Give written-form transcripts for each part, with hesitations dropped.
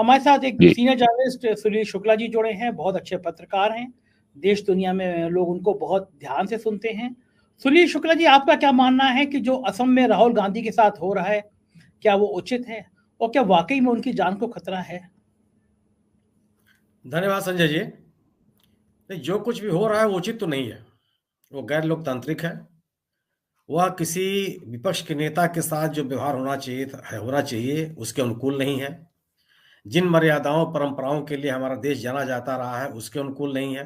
हमारे साथ एक जी सीनियर जर्नलिस्ट सुनील शुक्ला जी जुड़े हैं, बहुत अच्छे पत्रकार हैं। देश दुनिया में लोग उनको बहुत ध्यान से सुनते हैं। सुनील शुक्ला जी, आपका क्या मानना है कि जो असम में राहुल गांधी के साथ हो रहा है, क्या वो उचित है और क्या वाकई में उनकी जान को खतरा है? धन्यवाद संजय जी। नहीं, जो कुछ भी हो रहा है वो उचित तो नहीं है, वो गैर लोकतांत्रिक है। वह किसी विपक्ष के नेता के साथ जो व्यवहार होना चाहिए उसके अनुकूल नहीं है। जिन मर्यादाओं परंपराओं के लिए हमारा देश जाना जाता रहा है उसके अनुकूल नहीं है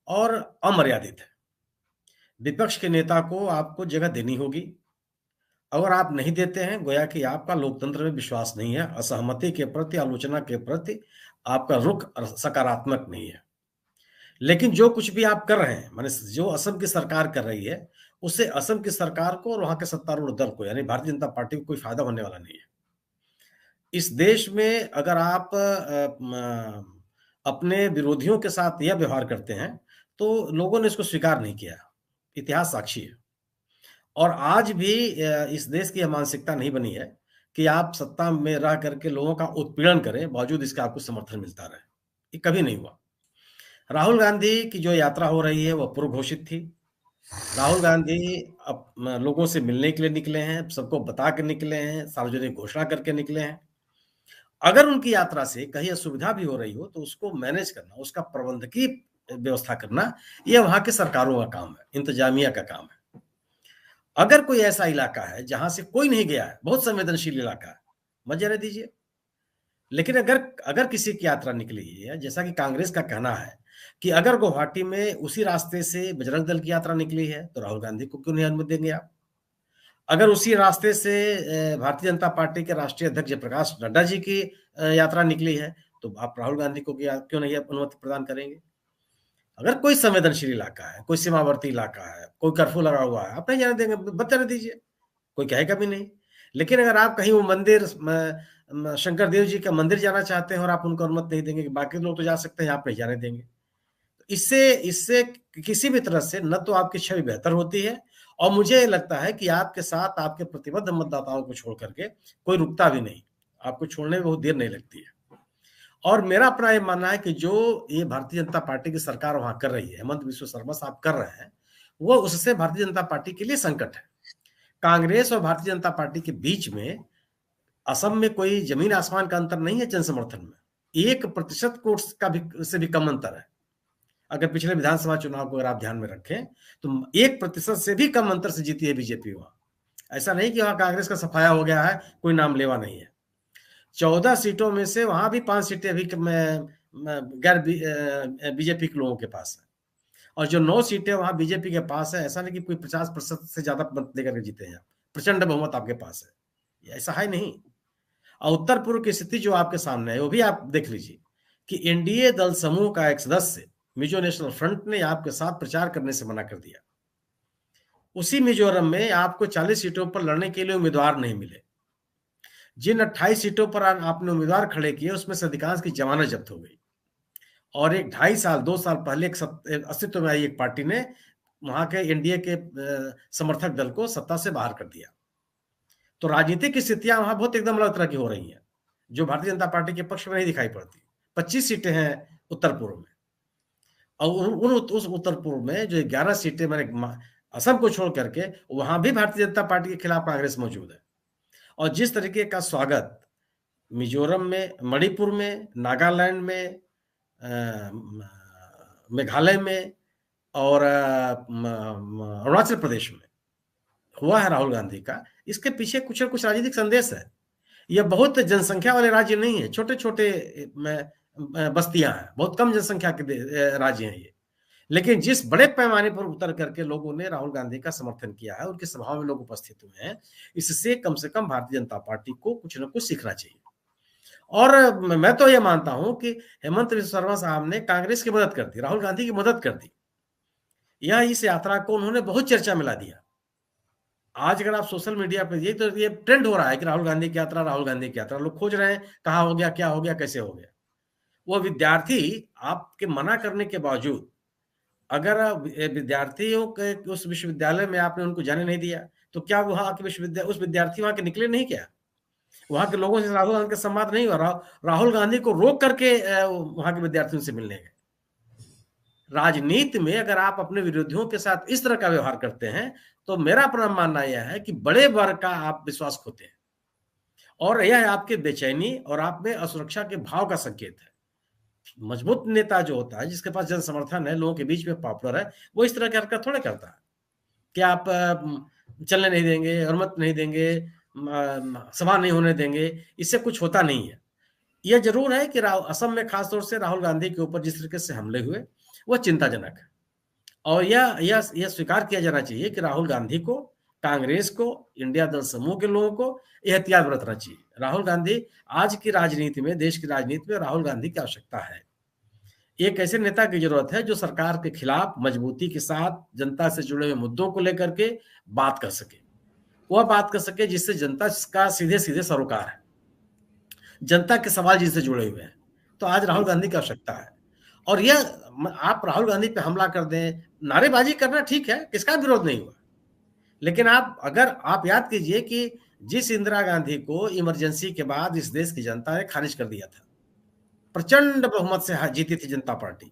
और अमर्यादित है। विपक्ष के नेता को आपको जगह देनी होगी। अगर आप नहीं देते हैं, गोया कि आपका लोकतंत्र में विश्वास नहीं है, असहमति के प्रति, आलोचना के प्रति आपका रुख सकारात्मक नहीं है। लेकिन जो कुछ भी आप कर रहे हैं, माने जो असम की सरकार कर रही है, उससे असम की सरकार को और वहां के सत्तारूढ़ दल को, यानी भारतीय जनता पार्टी को कोई फायदा होने वाला नहीं है। इस देश में अगर आप अपने विरोधियों के साथ यह व्यवहार करते हैं तो लोगों ने इसको स्वीकार नहीं किया। इतिहास साक्षी है। और आज भी इस देश की यह मानसिकता नहीं बनी है कि आप सत्ता में रह करके लोगों का उत्पीड़न करें, बावजूद इसका आपको समर्थन मिलता रहे। ये कभी नहीं हुआ। राहुल गांधी की जो यात्रा हो रही है वह पूर्व घोषित थी। राहुल गांधी अब लोगों से मिलने के लिए निकले हैं, सबको बता के निकले हैं, सार्वजनिक घोषणा करके निकले हैं। अगर उनकी यात्रा से कहीं असुविधा भी हो रही हो तो उसको मैनेज करना, उसका प्रबंधकीय व्यवस्था करना, यह वहां के सरकारों का काम है, इंतजामिया का काम है। अगर कोई ऐसा इलाका है जहां से कोई नहीं गया है, बहुत संवेदनशील इलाका है, मत जाने दीजिए। लेकिन अगर किसी की यात्रा निकली है, जैसा कि कांग्रेस का कहना है कि अगर गुवाहाटी में उसी रास्ते से बजरंग दल की यात्रा निकली है तो राहुल गांधी को क्यों नहीं अनुमति देंगे आप? अगर उसी रास्ते से भारतीय जनता पार्टी के राष्ट्रीय अध्यक्ष जयप्रकाश नड्डा जी की यात्रा निकली है तो आप राहुल गांधी को क्यों नहीं अनुमति प्रदान करेंगे? अगर कोई संवेदनशील इलाका है, कोई सीमावर्ती इलाका है, कोई कर्फ्यू लगा हुआ है, आप नहीं जाने देंगे, मत जाने दीजिए, कोई कहेगा भी नहीं। लेकिन अगर आप कहीं वो मंदिर, शंकर देव जी का मंदिर जाना चाहते हैं और आप उनको अनुमति नहीं देंगे, बाकी लोग तो जा सकते हैं, आप नहीं जाने देंगे, तो इससे किसी भी तरह से न तो आपकी छवि बेहतर होती है और मुझे लगता है कि आपके साथ आपके प्रतिबद्ध मतदाताओं को छोड़ करके कोई रुकता भी नहीं, आपको छोड़ने में बहुत देर नहीं लगती है। और मेरा अपना ये मानना है कि जो ये भारतीय जनता पार्टी की सरकार वहां कर रही है, हेमंत बिस्वा शर्मा साहब कर रहे हैं, वो उससे भारतीय जनता पार्टी के लिए संकट है। कांग्रेस और भारतीय जनता पार्टी के बीच में असम में कोई जमीन आसमान का अंतर नहीं है जन समर्थन में, 1% को का भी से भी कम अंतर है। अगर पिछले विधानसभा चुनाव को अगर आप ध्यान में रखें तो 1% से भी कम अंतर से जीती है बीजेपी वहां। ऐसा नहीं कि वहां कांग्रेस का सफाया हो गया है, कोई नाम लेवा नहीं है। 14 सीटों में से वहां भी 5 सीटें अभी गैर बीजेपी के लोगों के पास है और जो 9 सीटें वहां बीजेपी के पास है, ऐसा नहीं कि कोई 50% से ज्यादा मत लेकर के जीते हैं, प्रचंड बहुमत आपके पास है, ऐसा है नहीं। और उत्तर पूर्व की स्थिति जो आपके सामने है वो भी आप देख लीजिए कि एनडीए दल समूह का एक सदस्य मिजो नेशनल फ्रंट ने आपके साथ प्रचार करने से मना कर दिया। उसी मिजोरम में आपको 40 सीटों पर लड़ने के लिए उम्मीदवार नहीं मिले। जिन 28 सीटों पर आपने उम्मीदवार खड़े किए उसमें से अधिकांश की जमानत जब्त हो गई और एक 2.5 साल पहले एक अस्तित्व में आई एक पार्टी ने वहां के एनडीए के समर्थक दल को सत्ता से बाहर कर दिया। तो राजनीतिक स्थितियां वहां बहुत एकदम अलग तरह की हो रही हैं, जो भारतीय जनता पार्टी के पक्ष में नहीं दिखाई पड़ती। 25 सीटें हैं उत्तर पूर्व में और उस उत्तर पूर्व में जो 11 सीटें मैंने असम को छोड़ करके वहां भी भारतीय जनता पार्टी के खिलाफ कांग्रेस मौजूद है। और जिस तरीके का स्वागत मिजोरम में, मणिपुर में, नागालैंड में, मेघालय में और अरुणाचल प्रदेश में हुआ है राहुल गांधी का, इसके पीछे कुछ न कुछ राजनीतिक संदेश है। यह बहुत जनसंख्या वाले राज्य नहीं है, छोटे छोटे बस्तियां हैं, बहुत कम जनसंख्या के राज्य हैं ये। लेकिन जिस बड़े पैमाने पर उतर करके लोगों ने राहुल गांधी का समर्थन किया है, उनकी सभाओं में लोग उपस्थित हुए हैं, इससे कम से कम भारतीय जनता पार्टी को कुछ न कुछ सीखना चाहिए। और मैं तो यह मानता हूं कि हेमंत बिस्वा शर्मा साहब ने कांग्रेस की मदद कर दी, राहुल गांधी की मदद कर दी। यह इस यात्रा को उन्होंने बहुत चर्चा में ला दिया। आज अगर आप सोशल मीडिया पर ये ट्रेंड हो रहा है कि राहुल गांधी की यात्रा, राहुल गांधी की यात्रा, लोग खोज रहे हैं कहाँ हो गया, क्या हो गया, कैसे हो गया। वो विद्यार्थी आपके मना करने के बावजूद, अगर विद्यार्थियों के उस विश्वविद्यालय में आपने उनको जाने नहीं दिया तो क्या वहां के उस विद्यार्थी वहां के निकले नहीं क्या? वहां के लोगों से राहुल गांधी का संवाद नहीं हुआ। राहुल गांधी को रोक करके वहां के विद्यार्थियों से मिलने गए। राजनीति में अगर आप अपने विरोधियों के साथ इस तरह का व्यवहार करते हैं तो मेरा अपना मानना यह है कि बड़े वर्ग का आप विश्वास खोते हैं, और यह आपके बेचैनी और आप में असुरक्षा के भाव का संकेत है। मजबूत नेता जो होता है, जिसके पास जन समर्थन है, लोगों के बीच में पॉपुलर है, वो इस तरह की हरकत थोड़े करता है कि आप चलने नहीं देंगे, अनुमति नहीं देंगे, सभा नहीं होने देंगे। इससे कुछ होता नहीं है। यह जरूर है कि असम में खासतौर से राहुल गांधी के ऊपर जिस तरीके से हमले हुए वह चिंताजनक है, और यह स्वीकार किया जाना चाहिए कि राहुल गांधी को, कांग्रेस को, इंडिया दल समूह के लोगों को एहतियात बरतना चाहिए। राहुल गांधी आज की राजनीति में, देश की राजनीति में राहुल गांधी की आवश्यकता है। एक ऐसे नेता की जरूरत है जो सरकार के खिलाफ मजबूती के साथ जनता से जुड़े हुए मुद्दों को लेकर के बात कर सके, वह बात कर सके जिससे जनता का सीधे सीधे सरोकार है, जनता के सवाल जिससे जुड़े हुए हैं। तो आज राहुल गांधी की आवश्यकता है। और यह आप राहुल गांधी पे हमला कर दें, नारेबाजी करना ठीक है, किसका विरोध नहीं हुआ, लेकिन अगर आप याद कीजिए कि जिस इंदिरा गांधी को इमरजेंसी के बाद इस देश की जनता ने खारिज कर दिया था, प्रचंड बहुमत से जीती थी जनता पार्टी,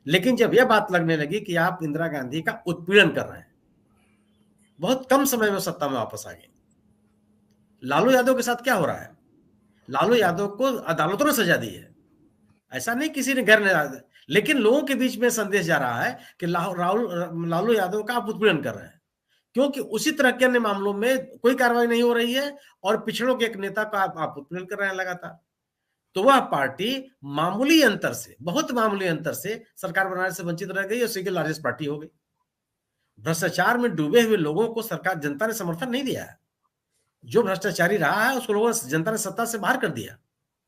लेकिन जब यह बात लगने लगी कि आप इंदिरा गांधी का उत्पीड़न कर रहे हैं, बहुत कम समय में सत्ता में वापस आ गए। लालू यादव के साथ क्या हो रहा है? लालू यादव को अदालतों ने सजा दी है, ऐसा नहीं किसी ने घर ने, लेकिन लोगों के बीच में संदेश जा रहा है कि लालू यादव का आप उत्पीड़न कर रहे हैं, क्योंकि उसी तरह के अन्य मामलों में कोई कार्रवाई नहीं हो रही है और पिछड़ों के एक नेता का आप उत्पीड़न कर रहे हैं लगातार। तो वह पार्टी मामूली अंतर से, बहुत मामूली अंतर से सरकार बनाने से वंचित रह गई और सिंगल लार्जेस्ट पार्टी हो गई। भ्रष्टाचार में डूबे हुए लोगों को सरकार, जनता ने समर्थन नहीं दिया है। जो भ्रष्टाचारी रहा है उसको लोगों, जनता ने सत्ता से बाहर कर दिया।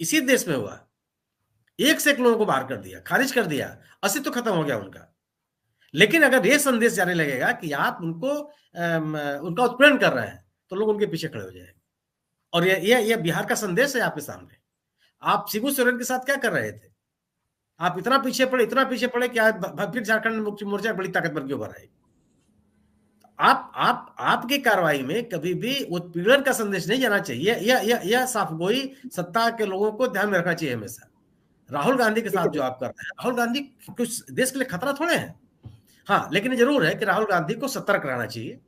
इसी देश में हुआ, एक से एक लोगों को बाहर कर दिया, खारिज कर दिया, अस्तित्व खत्म हो गया उनका। लेकिन अगर ये संदेश जाने लगेगा कि आप उनका उत्पीड़न कर रहे हैं, तो लोग उनके पीछे खड़े हो जाएंगे। और ये बिहार का संदेश है आपके सामने। आप शिबू सोरेन के साथ क्या कर रहे थे? आप इतना पीछे पड़े कि आज फिर झारखंड मुक्ति मोर्चा बड़ी ताकतवर क्यों उभर आएगी? आपकी कार्रवाई में कभी भी उत्पीड़न का संदेश नहीं जाना चाहिए। यह साफगोई सत्ता के लोगों को ध्यान में रखना चाहिए हमेशा। राहुल गांधी के साथ जो आप कर रहे हैं, राहुल गांधी कुछ देश के लिए खतरा थोड़े हैं। हाँ, लेकिन जरूर है कि राहुल गांधी को सतर्क रहना चाहिए।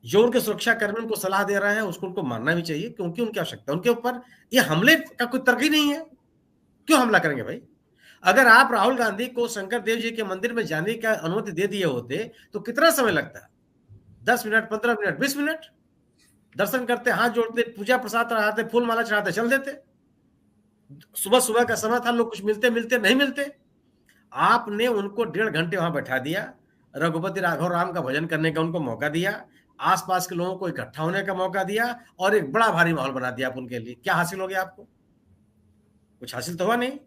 जो उनके सुरक्षा कर्मी उनको सलाह दे रहे हैं उसको उनको मानना भी चाहिए, क्योंकि उनकी आवश्यकता, उनके ऊपर ये हमले का कोई तर्क ही नहीं है। क्यों हमला करेंगे भाई? अगर आप राहुल गांधी को शंकर देव जी के मंदिर में जाने का अनुमति दे दिए होते तो कितना समय लगता? 10 मिनट, 15 मिनट, 20 मिनट। दर्शन करते, हाथ जोड़ते, पूजा प्रसाद चढ़ाते, फूल माला चढ़ाते, चल देते। सुबह सुबह का समय था, लोग कुछ मिलते नहीं मिलते। आपने उनको 1.5 घंटे वहां बैठा दिया, रघुपति राघव राम का भजन करने का उनको मौका दिया, आसपास के लोगों को इकट्ठा होने का मौका दिया, और एक बड़ा भारी माहौल बना दिया आप उनके लिए। क्या हासिल हो गया आपको? कुछ हासिल तो हुआ नहीं।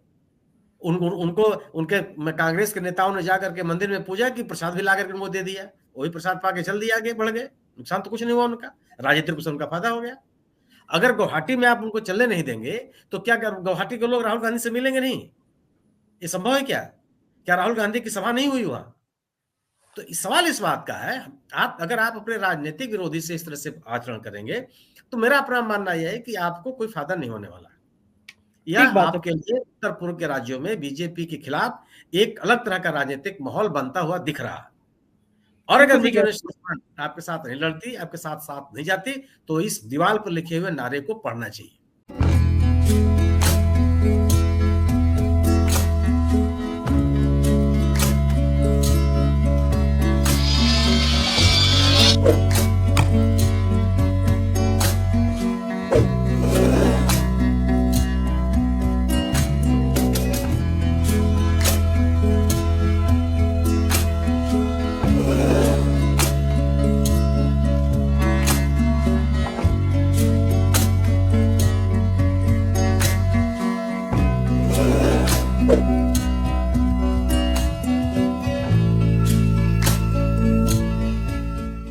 उनको उनके कांग्रेस के नेताओं ने जाकर के मंदिर में पूजा की, प्रसाद भी ला करके उनको दे दिया, वही प्रसाद पाके चल दिया, आगे बढ़ गए। नुकसान तो कुछ नहीं हुआ उनका, राजनीतिक रूप से उनका फायदा हो गया। अगर गुवाहाटी में आप उनको चलने नहीं देंगे तो क्या गुवाहाटी के लोग राहुल गांधी से मिलेंगे नहीं? ये संभव है क्या राहुल गांधी की सभा नहीं हुई वहां? तो सवाल इस बात का है, अगर आप अपने राजनीतिक विरोधी से इस तरह से आचरण करेंगे तो मेरा अपना मानना यह है कि आपको कोई फायदा नहीं होने वाला। यह आपके लिए उत्तर पूर्व के राज्यों में बीजेपी के खिलाफ एक अलग तरह का राजनीतिक माहौल बनता हुआ दिख रहा है। और अगर आपके साथ नहीं लड़ती, आपके साथ नहीं जाती, तो इस दीवार पर लिखे हुए नारे को पढ़ना चाहिए।